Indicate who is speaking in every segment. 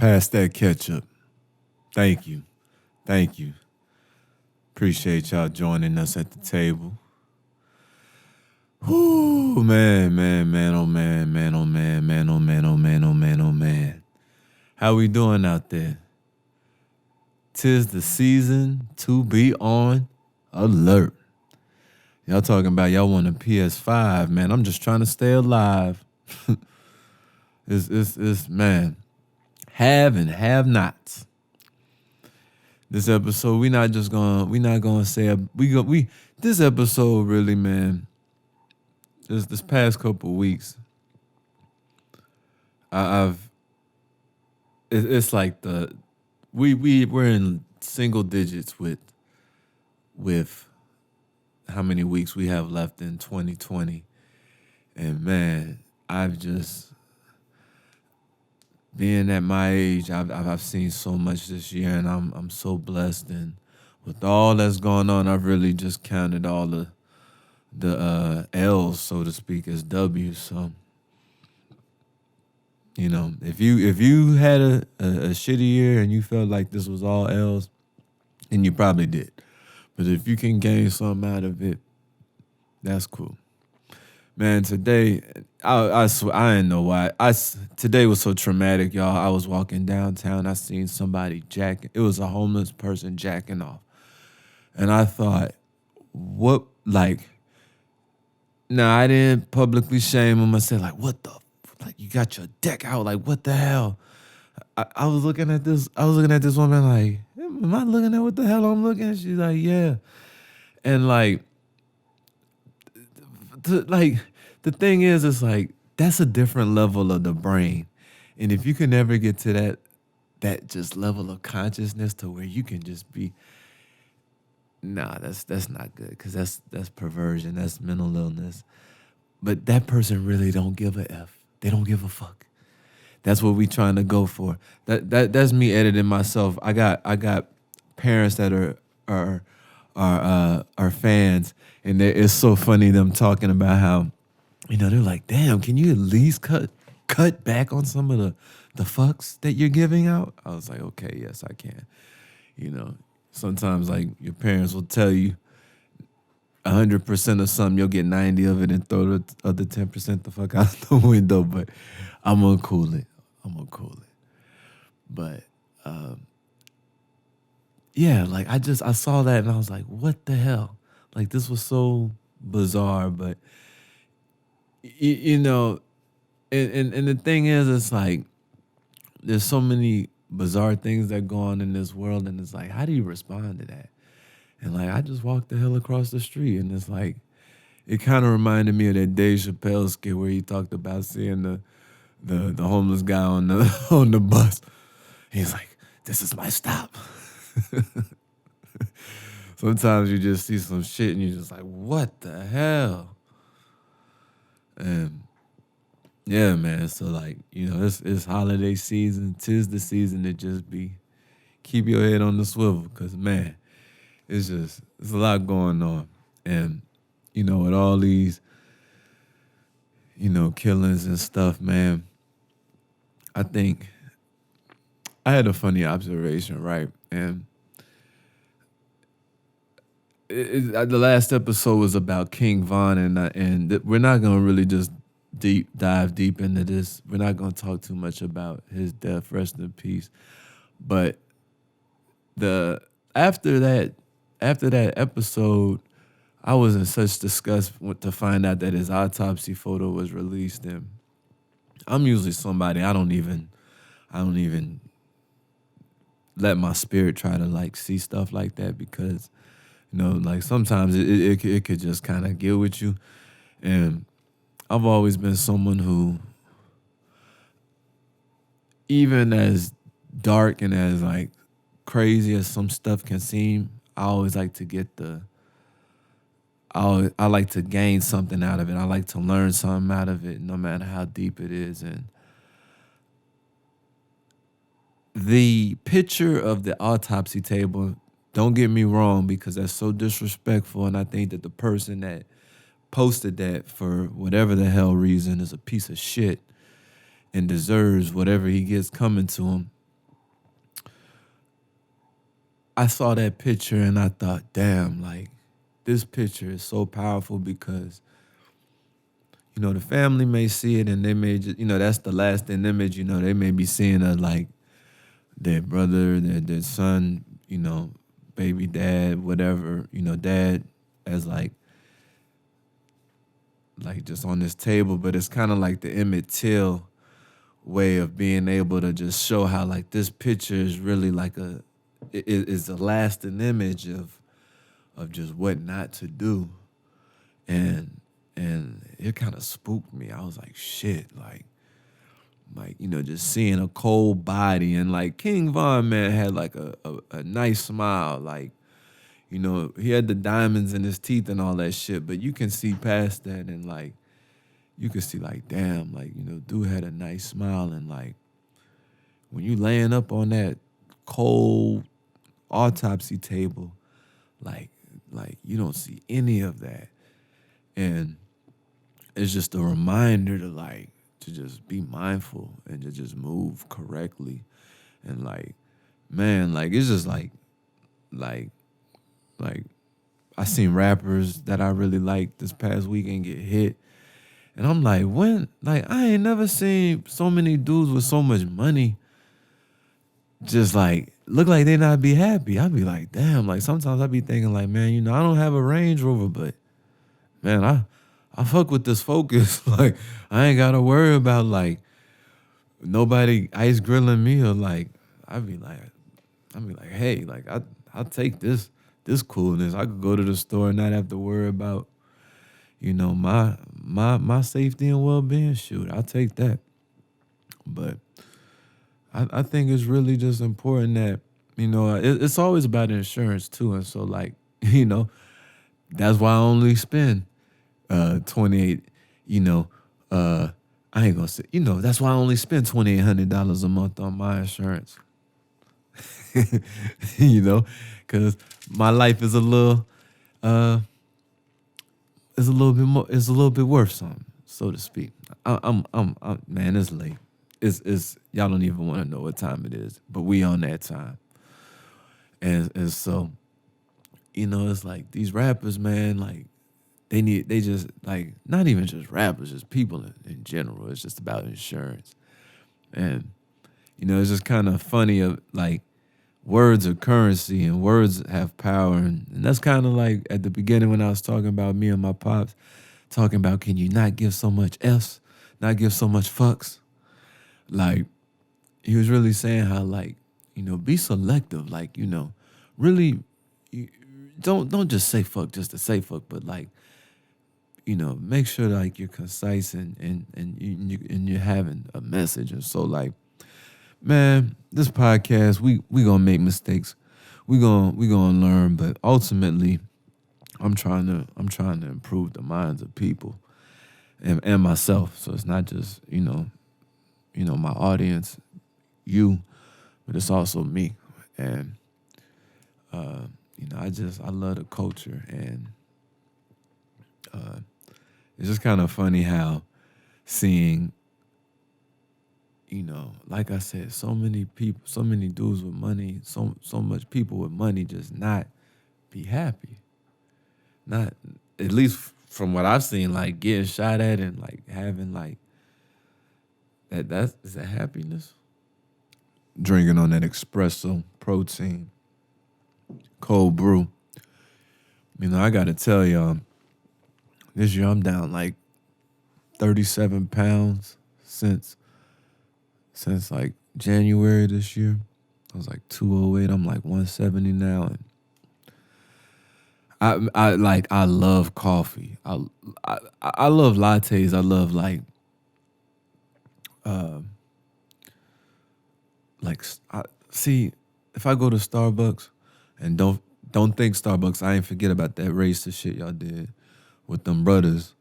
Speaker 1: Pass that ketchup. Thank you. Thank you. Appreciate y'all joining us at the table. Whoo, man, oh man, oh man, oh man, oh man, oh man, oh man. How we doing out there? 'Tis the season to be on alert. Y'all talking about y'all want a PS5, man. I'm just trying to stay alive. It's man. Have and have nots. This episode, we not gonna say this episode really, man. This past couple weeks, it's like we're in single digits with how many weeks we have left in 2020, and man, I've just being at my age, I've seen so much this year, and I'm so blessed, and with all that's going on, I've really just counted all the L's, so to speak, as W's. So, you know, if you had a shitty year and you felt like this was all L's, then you probably did. But if you can gain something out of it, that's cool. Man, today, I swear, I didn't know why. Today was so traumatic, y'all. I was walking downtown. I seen somebody jacking. It was a homeless person jacking off. And I thought, what, like, nah, I didn't publicly shame him. I said, like, what the, like, you got your deck out. Like, what the hell? I was looking at this woman like, am I looking at what the hell I'm looking at? She's like, yeah. And like, the thing is, it's like, that's a different level of the brain. And if you can never get to that just level of consciousness to where you can just be, nah, that's not good, because that's perversion, that's mental illness. But that person really don't give a F. They don't give a fuck. That's what we trying to go for. That's me editing myself. I got parents that are fans, and it's so funny them talking about how, you know, they're like, damn, can you at least cut back on some of the fucks that you're giving out? I was like, okay, yes, I can. You know, sometimes like your parents will tell you 100% of something, you'll get 90 of it and throw the other 10% the fuck out the window. But I'm gonna cool it. But yeah, like I saw that and I was like, what the hell? Like, this was so bizarre. But you know, and the thing is, it's like there's so many bizarre things that go on in this world, and it's like, how do you respond to that? And like, I just walked the hell across the street, and it's like, it kind of reminded me of that Dave Chappelle skit where he talked about seeing the homeless guy on the bus. He's like, this is my stop. Sometimes you just see some shit and you're just like, what the hell? And yeah, man. So like, you know, it's holiday season. 'Tis the season to just keep your head on the swivel, because man, it's a lot going on. And, you know, with all these, you know, killings and stuff, man, I think I had a funny observation, right? And the last episode was about King Von, and we're not gonna really just dive deep into this. We're not gonna talk too much about his death, rest in peace. But after that episode, I was in such disgust to find out that his autopsy photo was released. And I'm usually somebody, I don't even let my spirit try to like see stuff like that, because, you know, like sometimes it could just kind of get with you. And I've always been someone who, even as dark and as like crazy as some stuff can seem, I always like to get I like to gain something out of it. I like to learn something out of it, no matter how deep it is. And the picture of the autopsy table, don't get me wrong, because that's so disrespectful, and I think that the person that posted that, for whatever the hell reason, is a piece of shit and deserves whatever he gets coming to him. I saw that picture and I thought, damn, like this picture is so powerful because, the family may see it and they may just, that's the lasting image, they may be seeing like their brother, their son, baby dad, whatever, dad as like just on this table, but it's kind of like the Emmett Till way of being able to just show how like this picture is really like is a lasting image of just what not to do. And it kind of spooked me. I was like, shit, just seeing a cold body. And like King Von, man, had like a nice smile. Like, he had the diamonds in his teeth and all that shit, but you can see past that and like, you can see like, damn, like, dude had a nice smile. And like, when you laying up on that cold autopsy table, like you don't see any of that. And it's just a reminder to just be mindful and to just move correctly. And like, man, like it's just like I seen rappers that I really liked this past weekend get hit. And I'm like, when? Like, I ain't never seen so many dudes with so much money just like look like they not be happy. I be like, damn, like sometimes I be thinking like, man, I don't have a Range Rover, but man, I fuck with this Focus. Like, I ain't gotta worry about like nobody ice grilling me or like I be like, hey, like I'll take this coolness. I could go to the store and not have to worry about, my safety and well being. Shoot, I'll take that. But I think it's really just important that, it's always about insurance too. And so like, that's why I only spend 28, I ain't gonna say, that's why I only spend $2,800 a month on my insurance. Because my life is a little it's a little bit worth something, so to speak. I'm man, it's late. It's y'all don't even want to know what time it is, but we on that time. And so, it's like these rappers, man, like they just like not even just rappers, just people in general. It's just about insurance. And it's just kind of funny of like words are currency and words have power. And that's kind of like at the beginning when I was talking about me and my pops, talking about can you not give so much F's, not give so much fucks. Like he was really saying how like, be selective. Like, really don't just say fuck just to say fuck, but like, make sure like you're concise and you're having a message. And so like, man, this podcast, we gonna make mistakes. We gonna learn, but ultimately I'm trying to improve the minds of people and myself. So it's not just, my audience, you, but it's also me. And I love the culture. And it's just kind of funny how seeing, like I said, so many people, so many dudes with money, so much people with money just not be happy. Not, at least from what I've seen, like getting shot at and like having like is that happiness? Drinking on that espresso, protein, cold brew. I gotta tell y'all, this year I'm down like 37 pounds since like January this year. I was like 208. I'm like 170 now, and I love coffee. I love lattes. I love see if I go to Starbucks and don't think Starbucks, I ain't forget about that racist shit y'all did with them brothers.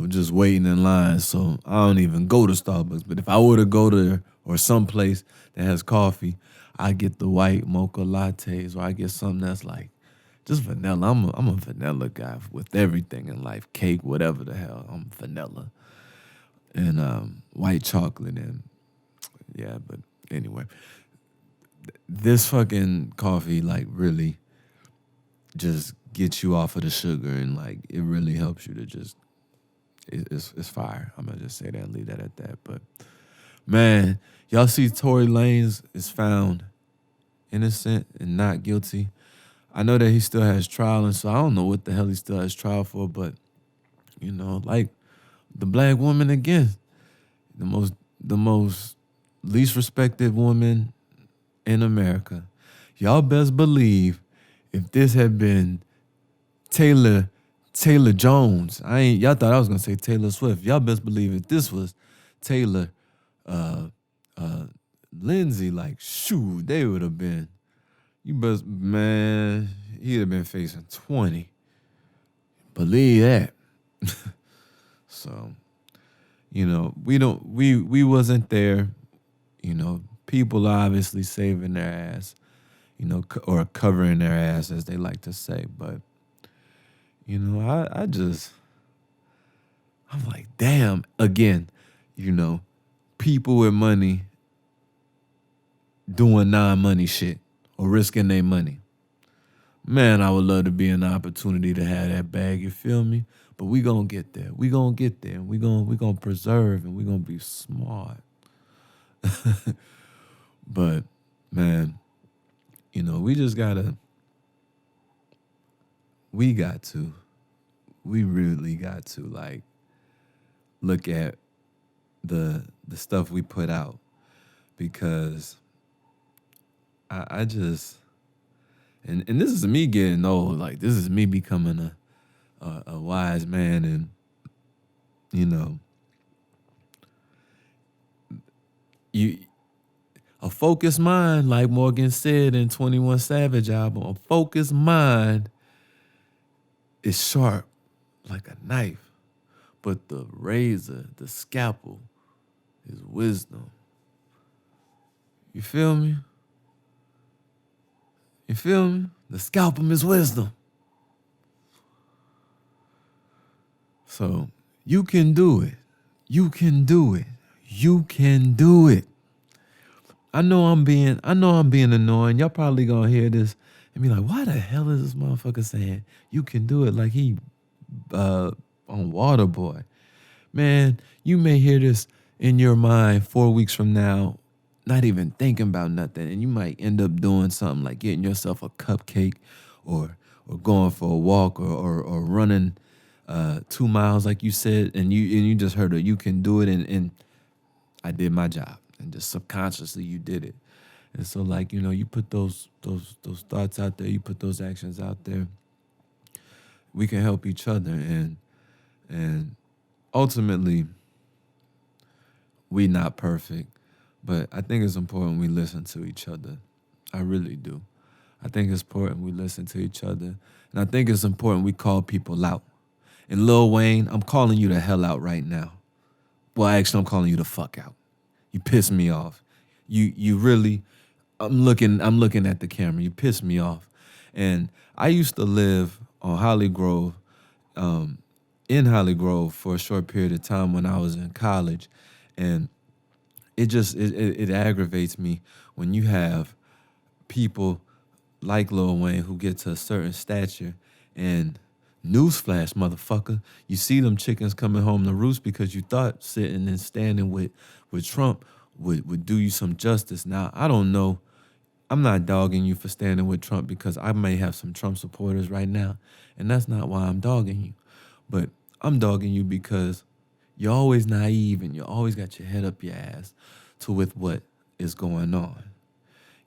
Speaker 1: Just waiting in line. So I don't even go to Starbucks. But if I were to go there or someplace that has coffee, I get the white mocha lattes, or I get something that's like just vanilla. I'm a vanilla guy with everything in life. Cake, whatever the hell. I'm vanilla. And white chocolate and yeah, but anyway. this fucking coffee like really just gets you off of the sugar, and like it really helps you to just it's fire. I'm gonna just say that and leave that at that. But man, y'all see Tory Lanez is found innocent and not guilty. I know that he still has trial, and so I don't know what the hell he still has trial for, but you know, like the black woman again, the most least respected woman in America. Y'all best believe if this had been Taylor Jones, y'all thought I was gonna say Taylor Swift. Y'all best believe if this was Taylor uh Lindsay, like shoot, they would have been. You best man, he'd have been facing 20. Believe that. So, you know, we wasn't there. You know, people are obviously saving their ass, you know, or covering their ass, as they like to say. But, you know, I'm like, damn, again, you know, people with money doing non-money shit or risking their money. Man, I would love to be in the opportunity to have that bag, you feel me? But we gonna get there. We gonna get there. We gonna preserve, and we gonna be smart. But man, you know, we really got to like look at the stuff we put out, because I just and this is me getting old. Like this is me becoming a wise man, and you know, a focused mind, like Morgan said in 21 Savage album, a focused mind is sharp like a knife, but the razor, the scalpel, is wisdom. You feel me? You feel me? The scalpel is wisdom. So you can do it. You can do it. You can do it. I know I'm being annoying. Y'all probably gonna hear this and be like, why the hell is this motherfucker saying you can do it like he on Waterboy? Man, you may hear this in your mind 4 weeks from now, not even thinking about nothing, and you might end up doing something like getting yourself a cupcake or going for a walk or running 2 miles like you said, and you just heard you can do it, and I did my job, and just subconsciously you did it. And so like, you know, you put those thoughts out there, you put those actions out there, we can help each other, and ultimately we not perfect, but I think it's important we listen to each other. I really do. I think it's important we listen to each other, and I think it's important we call people out. And Lil Wayne, I'm calling you the hell out right now. Well, actually, I'm calling you the fuck out. You piss me off. You really, I'm looking at the camera. You piss me off. And I used to live on Holly Grove, in Holly Grove for a short period of time when I was in college. And it aggravates me when you have people like Lil Wayne who get to a certain stature, and newsflash, motherfucker, you see them chickens coming home to roost because you thought sitting and standing with Trump would do you some justice. Now, I don't know. I'm not dogging you for standing with Trump, because I may have some Trump supporters right now, and that's not why I'm dogging you. But I'm dogging you because you're always naive, and you always got your head up your ass with what is going on.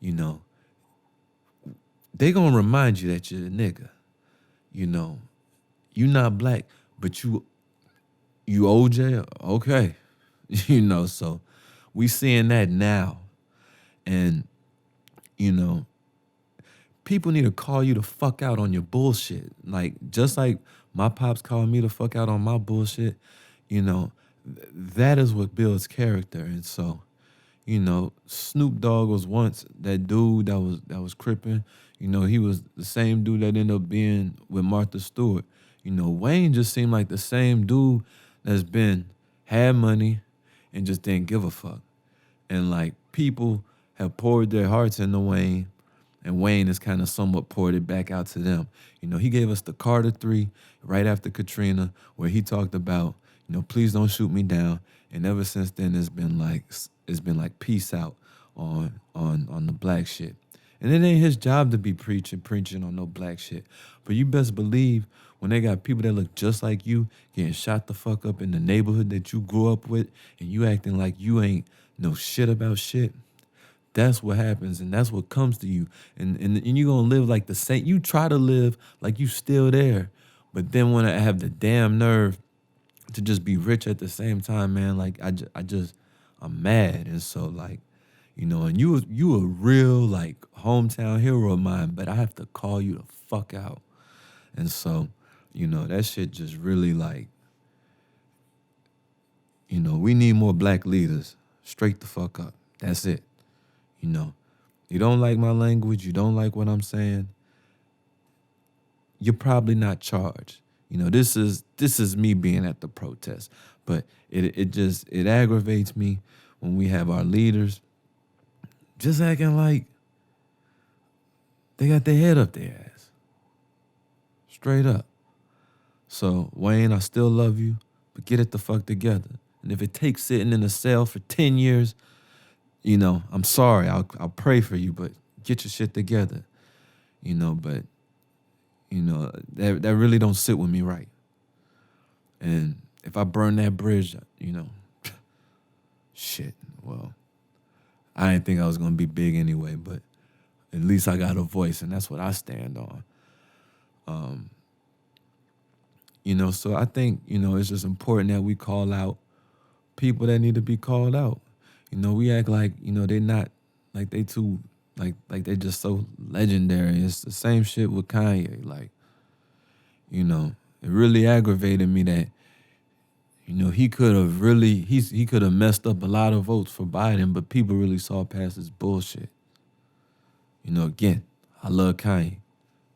Speaker 1: You know, they gonna remind you that you're a nigga. You know, you not black, but you OJ, okay. You know, so we seeing that now. And, you know, people need to call you the fuck out on your bullshit. Like, just like my pops called me the fuck out on my bullshit, you know, that is what builds character. And so, you know, Snoop Dogg was once that dude that was crippin'. You know, he was the same dude that ended up being with Martha Stewart. You know, Wayne just seemed like the same dude that's had money and just didn't give a fuck. And like, people have poured their hearts into Wayne, and Wayne has kind of somewhat poured it back out to them. He gave us the Carter 3 right after Katrina, where he talked about, please don't shoot me down. And ever since then, it's been like peace out on the black shit. And it ain't his job to be preaching on no black shit. But you best believe when they got people that look just like you getting shot the fuck up in the neighborhood that you grew up with, and you acting like you ain't know shit about shit, that's what happens, and that's what comes to you. And you're going to live like the same. You try to live like you still there, but then when I have the damn nerve to just be rich at the same time, man, like I'm mad. And so like, and you a real like hometown hero of mine, but I have to call you the fuck out. And so, that shit just really like, we need more black leaders. Straight the fuck up. That's it. You don't like my language, you don't like what I'm saying, you're probably not charged. This is me being at the protest. But it aggravates me when we have our leaders just acting like they got their head up their ass. Straight up. So, Wayne, I still love you, but get it the fuck together. And if it takes sitting in a cell for 10 years, I'm sorry. I'll pray for you, but get your shit together. But that really don't sit with me right. And if I burn that bridge, shit. Well, I didn't think I was gonna be big anyway, but at least I got a voice, and that's what I stand on. So I think it's just important that we call out people that need to be called out. We act like, they're not, like they too, like they're just so legendary. It's the same shit with Kanye. Like, it really aggravated me that, he could have really, he could have messed up a lot of votes for Biden, but people really saw past his bullshit. Again, I love Kanye,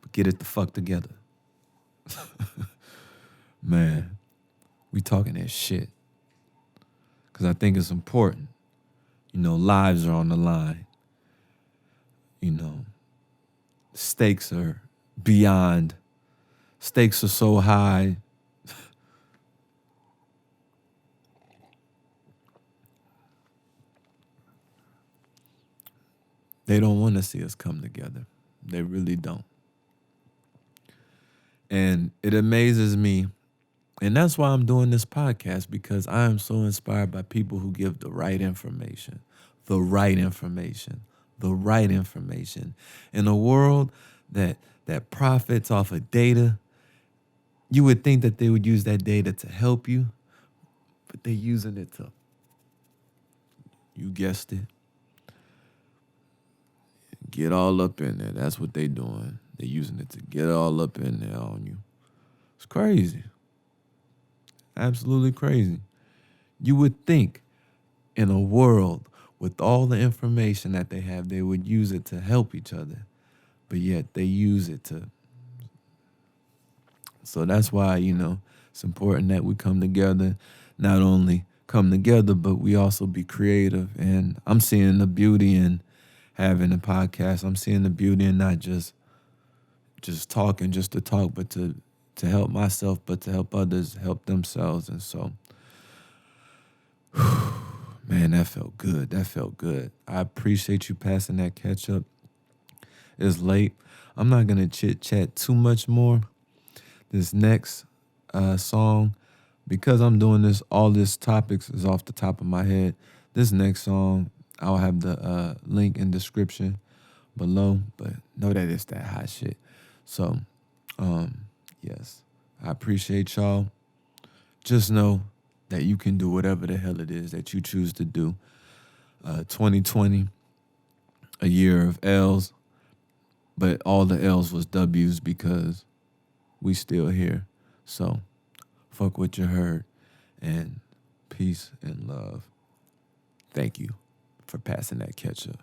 Speaker 1: but get it the fuck together. Man, we talking that shit. Because I think it's important. Lives are on the line. Stakes are beyond. Stakes are so high. They don't want to see us come together. They really don't. And it amazes me. And that's why I'm doing this podcast, because I am so inspired by people who give the right information. The right information. The right information. In a world that profits off of data, you would think that they would use that data to help you, but they're using it to, you guessed it, get all up in there. That's what they're doing. They're using it to get all up in there on you. It's crazy. Absolutely crazy. You would think in a world with all the information that they have, they would use it to help each other, but yet they use it to. So that's why, it's important that we come together, not only come together, but we also be creative. And I'm seeing the beauty in having a podcast. I'm seeing the beauty in not just talking just to talk, but to help myself, but to help others help themselves. And so, man, that felt good. That felt good. I appreciate you passing that ketchup. It's late. I'm not going to chit-chat too much more. This next song, because I'm doing this, all this topics is off the top of my head. This next song, I'll have the link in description below, but know that it's that hot shit. So, yes, I appreciate y'all. Just know that you can do whatever the hell it is that you choose to do. 2020, a year of L's, but all the L's was W's because we still here. So, fuck what you heard, and peace and love. Thank you for passing that ketchup.